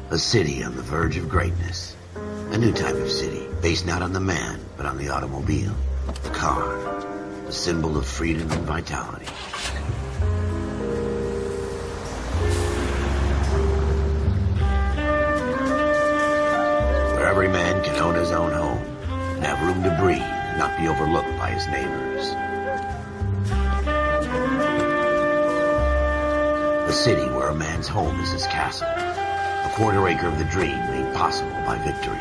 A city on the verge of greatness. A new type of city, based not on the man, but on the automobile. The car. The symbol of freedom and vitality. Where every man can own his own home, and have room to breathe and not be overlooked by his neighbors. A city where a man's home is his castle. A quarter acre of the dream made possible by victory.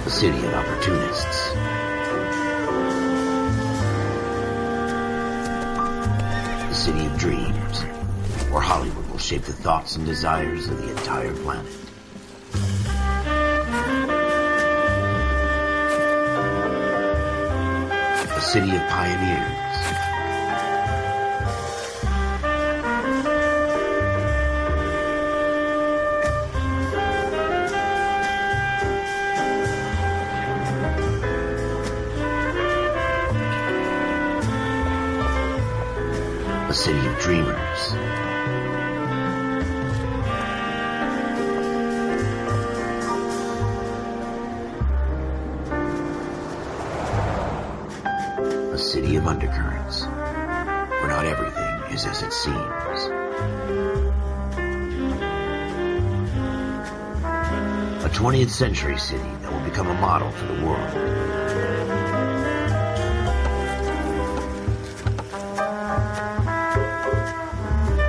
A city of opportunists. A city of dreams, where Hollywood will shape the thoughts and desires of the entire planet. A city of pioneers. A city of dreamers. A city of undercurrents, where not everything is as it seems. A 20th century city that will become a model for the world.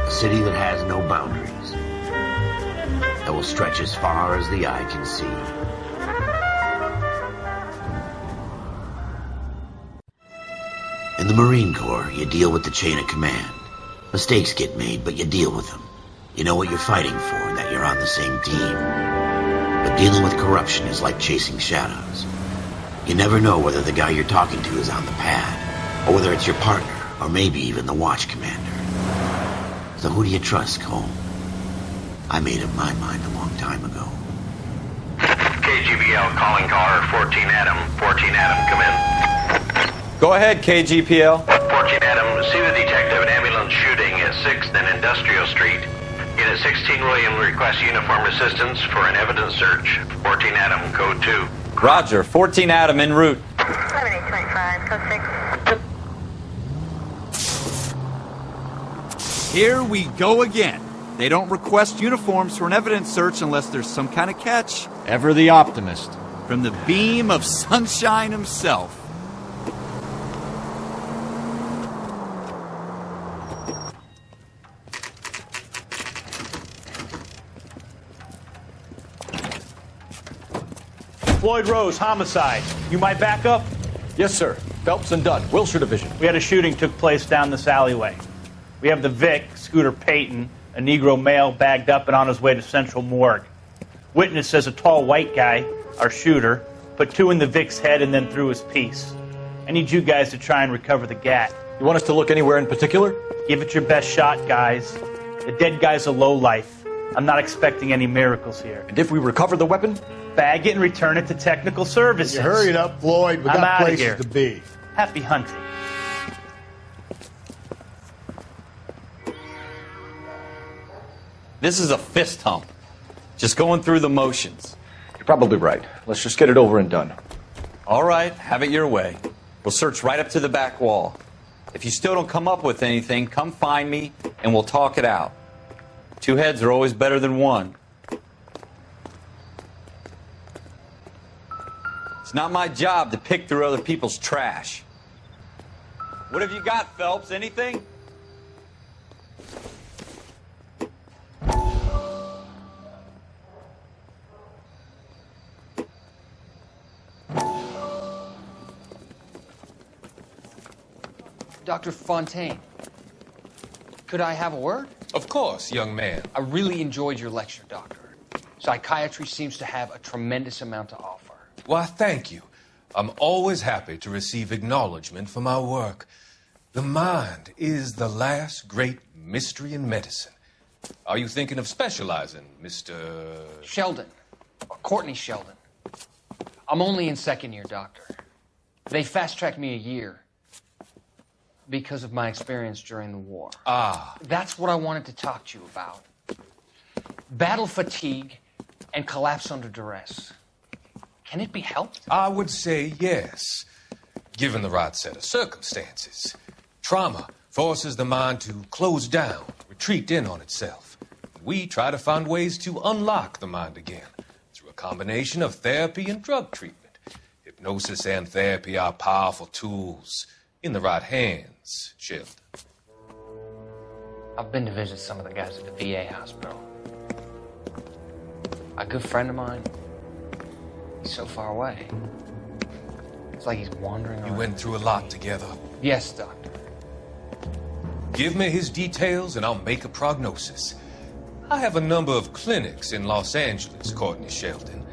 A city that has no boundaries, that will stretch as far as the eye can see. In the Marine Corps, you deal with the chain of command. Mistakes get made, but you deal with them. You know what you're fighting for and that you're on the same team. But dealing with corruption is like chasing shadows. You never know whether the guy you're talking to is on the pad, or whether it's your partner, or maybe even the watch commander. So who do you trust, Cole? I made up my mind a long time ago. KGBL calling car 14 Adam. 14 Adam, come in. Go ahead, KGPL. 14 Adam, see the detective at ambulance shooting at 6th and Industrial Street. Unit 16 William requests uniform assistance for an evidence search. 14 Adam, code 2. Roger, 14 Adam en route. 7825, code 6. Here we go again. They don't request uniforms for an evidence search unless there's some kind of catch. Ever the optimist. From the beam of sunshine himself. Floyd Rose, homicide. You my backup? Yes, sir. Phelps and Dunn, Wilshire Division. We had a shooting took place down this alleyway. We have the Vic, Scooter Payton, a Negro male bagged up and on his way to Central Morgue. Witness says a tall white guy, our shooter, put 2 in the Vic's head and then threw his piece. I need you guys to try and recover the gat. You want us to look anywhere in particular? Give it your best shot, guys. The dead guy's a lowlife. I'm not expecting any miracles here. And if we recover the weapon? Bag it and return it to technical services. You hurry it up, Floyd. We I'm got outta places here. to be. Happy hunting. This is a fist hump. Just going through the motions. You're probably right. Let's just get it over and done. All right, have it your way. We'll search right up to the back wall. If you still don't come up with anything, come find me and we'll talk it out. 2 heads are always better than 1. It's not my job to pick through other people's trash. What have you got, Phelps? Anything? Dr. Fontaine, could I have a word? Of course, young man. I really enjoyed your lecture, Doctor. Psychiatry seems to have a tremendous amount to offer. Why, thank you. I'm always happy to receive acknowledgement for my work. The mind is the last great mystery in medicine. Are you thinking of specializing, Mr. Sheldon, or Courtney Sheldon. I'm only in 2nd year, Doctor. They fast-tracked me a year. because of my experience during the war. Ah, That's what I wanted to talk to you about. Battle fatigue and collapse under duress. Can it be helped? I would say yes, given the right set of circumstances. Trauma forces the mind to close down, retreat in on itself. We try to find ways to unlock the mind again through a combination of therapy and drug treatment. Hypnosis and therapy are powerful tools in the right hands, Sheldon. I've been to visit some of the guys at the VA hospital. A good friend of mine, he's so far away. It's like he's wandering around. You went through a lot together. Yes, Doctor. Give me his details and I'll make a prognosis. I have a number of clinics in Los Angeles, Courtney Sheldon,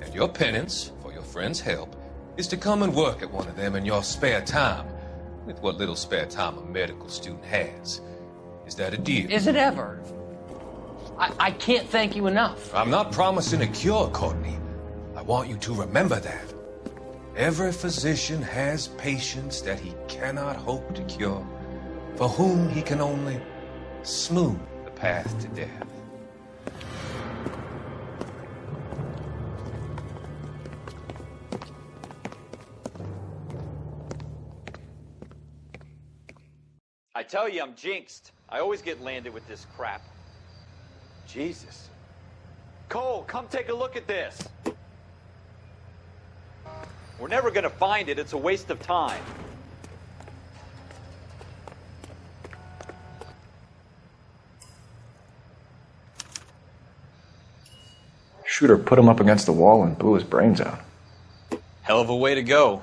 and your penance for your friend's help is to come and work at one of them in your spare time, with what little spare time a medical student has. Is that a deal? Is it ever? I can't thank you enough. I'm not promising a cure, Courtney. I want you to remember that. Every physician has patients that he cannot hope to cure, for whom he can only smooth the path to death. I tell you, I'm jinxed. I always get landed with this crap. Jesus. Cole, come take a look at this. We're never going to find it. It's a waste of time. Shooter put him up against the wall and blew his brains out. Hell of a way to go.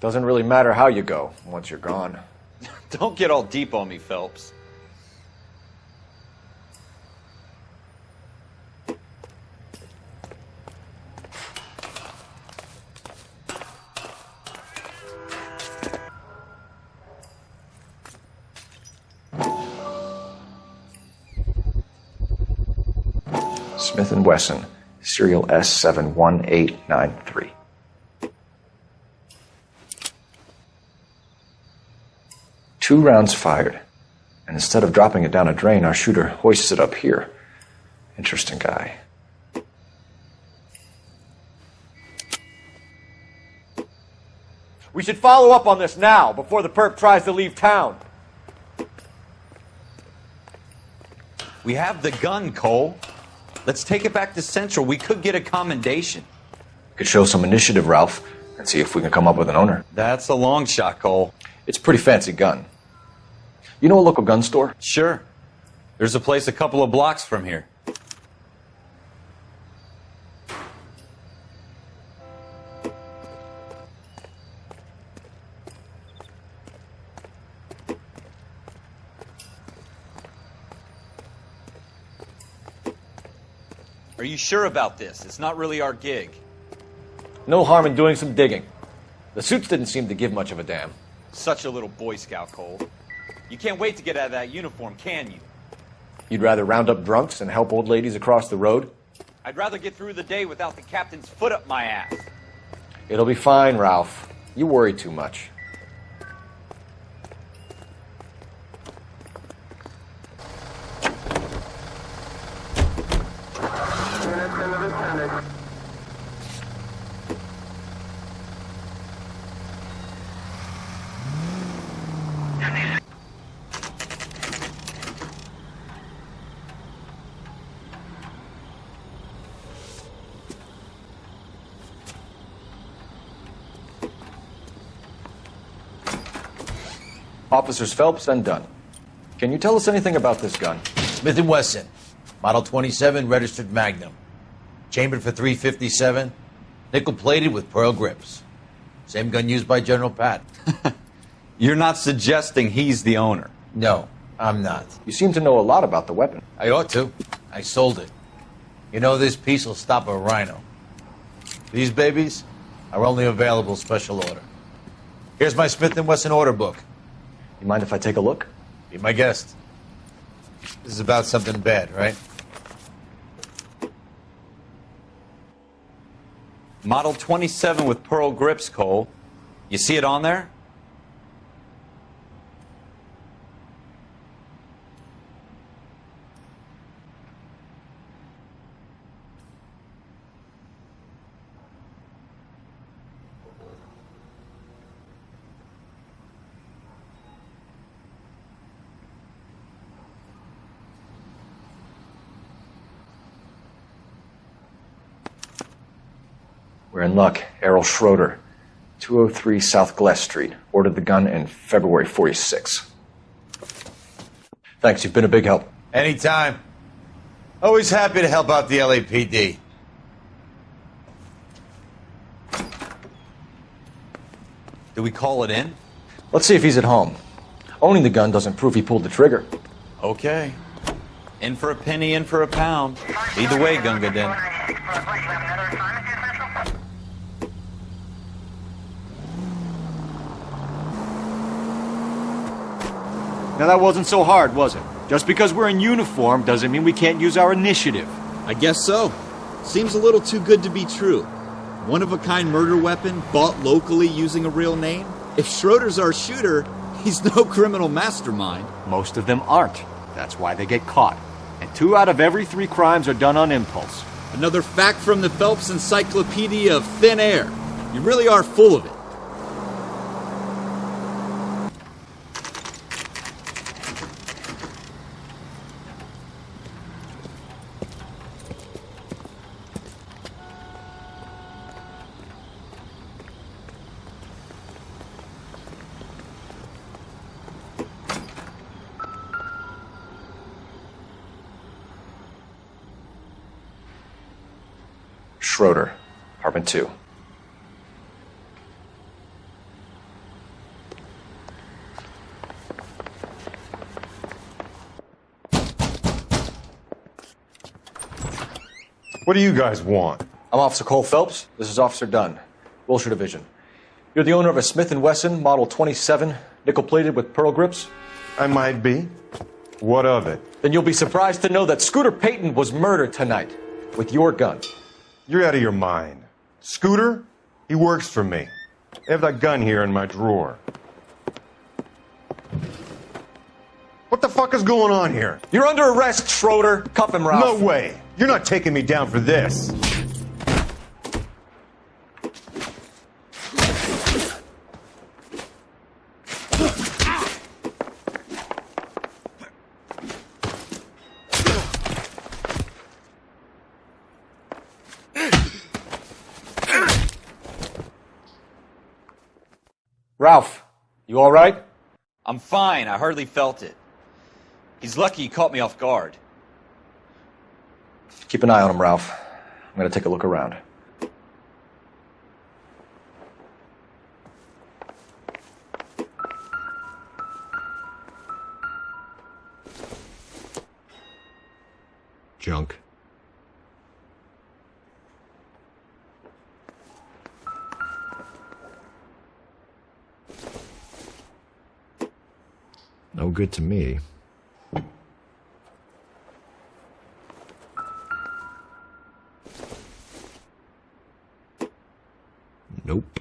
Doesn't really matter how you go once you're gone. Don't get all deep on me, Phelps. Smith & Wesson, serial S71893. Two rounds fired, and instead of dropping it down a drain, our shooter hoists it up here. Interesting guy. We should follow up on this now, before the perp tries to leave town. We have the gun, Cole. Let's take it back to Central. We could get a commendation. Could show some initiative, Ralph, and see if we can come up with an owner. That's a long shot, Cole. It's a pretty fancy gun. You know a local gun store? Sure. There's a place a couple of blocks from here. Are you sure about this? It's not really our gig. No harm in doing some digging. The suits didn't seem to give much of a damn. Such a little Boy Scout, Cole. You can't wait to get out of that uniform, can you? You'd rather round up drunks and help old ladies across the road? I'd rather get through the day without the captain's foot up my ass. It'll be fine, Ralph. You worry too much. Officers Phelps and Dunn. Can you tell us anything about this gun? Smith & Wesson, Model 27, registered Magnum. Chambered for .357, nickel-plated with pearl grips. Same gun used by General Pat. You're not suggesting he's the owner? No, I'm not. You seem to know a lot about the weapon. I ought to. I sold it. You know, this piece will stop a rhino. These babies are only available special order. Here's my Smith & Wesson order book. You mind if I take a look? Be my guest. This is about something bad, right? Model 27 with pearl grips, Cole. You see it on there? We're in luck. Errol Schroeder, 203 South Glass Street. Ordered the gun in February 46. Thanks, you've been a big help. Anytime. Always happy to help out the LAPD. Do we call it in? Let's see if he's at home. Owning the gun doesn't prove he pulled the trigger. Okay. In for a penny, in for a pound. Either way, Gunga Din. Now that wasn't so hard, was it? Just because we're in uniform doesn't mean we can't use our initiative. I guess so. Seems a little too good to be true. One-of-a-kind murder weapon bought locally using a real name? If Schroeder's our shooter, he's no criminal mastermind. Most of them aren't. That's why they get caught. And 2 out of every 3 crimes are done on impulse. Another fact from the Phelps Encyclopedia of Thin Air. You really are full of it. Schroeder, apartment 2. What do you guys want? I'm Officer Cole Phelps. This is Officer Dunn, Wilshire Division. You're the owner of a Smith & Wesson Model 27, nickel-plated with pearl grips? I might be. What of it? Then you'll be surprised to know that Scooter Payton was murdered tonight with your gun. You're out of your mind. Scooter? He works for me. I have that gun here in my drawer. What the fuck is going on here? You're under arrest, Schroeder. Cuff him, Ralph. No way. You're not taking me down for this. Ralph, you all right? I'm fine. I hardly felt it. He's lucky he caught me off guard. Keep an eye on him, Ralph. I'm going to take a look around. Junk. No good to me. Nope.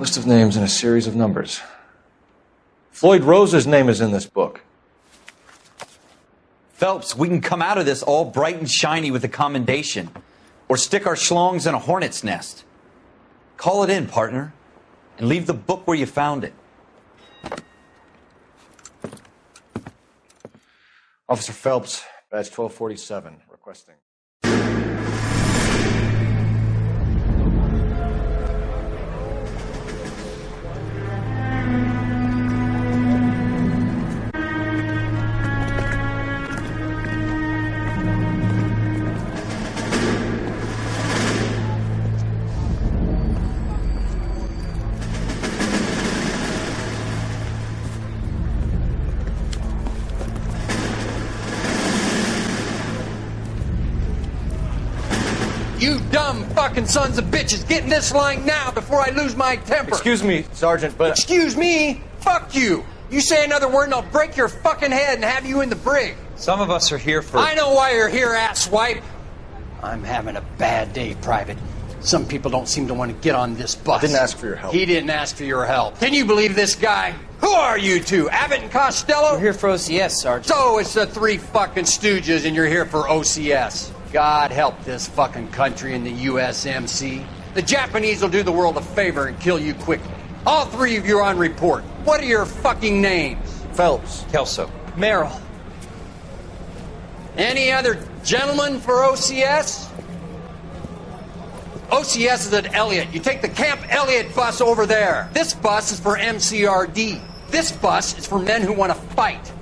List of names and a series of numbers. Floyd Rose's name is in this book. Phelps, we can come out of this all bright and shiny with a commendation. Or stick our schlongs in a hornet's nest. Call it in, partner. And leave the book where you found it. Officer Phelps, badge 1247, requesting. You dumb fucking sons of bitches, get in this line now before I lose my temper. Excuse me, Sergeant, but... Excuse me? Fuck you. You say another word and I'll break your fucking head and have you in the brig. Some of us are here for... I know why you're here, asswipe. I'm having a bad day, Private. Some people don't seem to want to get on this bus. I didn't ask for your help. He didn't ask for your help. Can you believe this guy? Who are you two? Abbott and Costello? We're here for OCS, Sergeant. So it's the three fucking stooges and you're here for OCS. God help this fucking country and the USMC. The Japanese will do the world a favor and kill you quickly. All three of you are on report. What are your fucking names? Phelps. Kelso. Merrill. Any other gentlemen for OCS? OCS is at Elliott. You take the Camp Elliott bus over there. This bus is for MCRD. This bus is for men who want to fight.